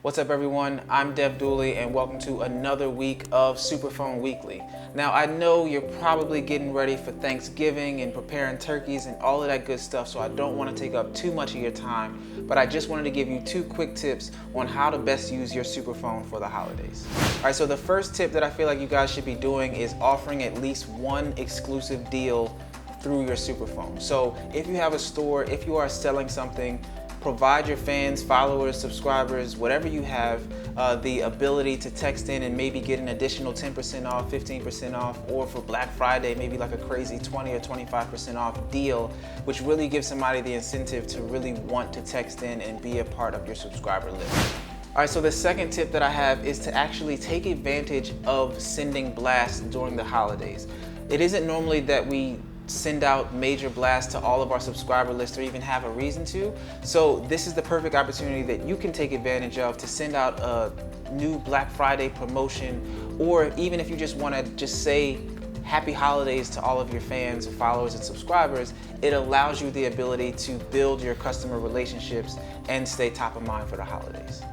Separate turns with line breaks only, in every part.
What's up everyone, I'm Dev Dooley and welcome to another week of SuperPhone Weekly. Now I know you're probably getting ready for Thanksgiving and preparing turkeys and all of that good stuff, so I don't want to take up too much of your time, but I just wanted to give you two quick tips on how to best use your SuperPhone for the holidays. Alright, so the first tip that I feel like you guys should be doing is offering at least one exclusive deal through your SuperPhone. So if you have a store, if you are selling something, provide your fans, followers, subscribers, whatever you have, the ability to text in and maybe get an additional 10% off, 15% off, or for Black Friday, maybe like a crazy 20 or 25% off deal, which really gives somebody the incentive to really want to text in and be a part of your subscriber list. All right, so the second tip that I have is to actually take advantage of sending blasts during the holidays. It isn't normally that we send out major blasts to all of our subscriber lists or even have a reason to. So this is the perfect opportunity that you can take advantage of to send out a new Black Friday promotion, or even if you just want to just say happy holidays to all of your fans, followers, and subscribers, it allows you the ability to build your customer relationships and stay top of mind for the holidays.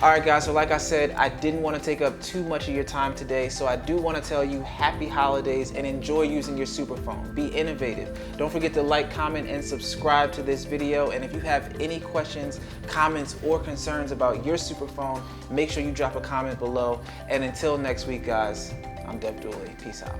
Alright guys, so like I said, I didn't want to take up too much of your time today, so I do want to tell you happy holidays and enjoy using your SuperPhone. Be innovative. Don't forget to like, comment, and subscribe to this video, and if you have any questions, comments, or concerns about your SuperPhone, make sure you drop a comment below. And until next week guys, I'm Dev Dooley. Peace out.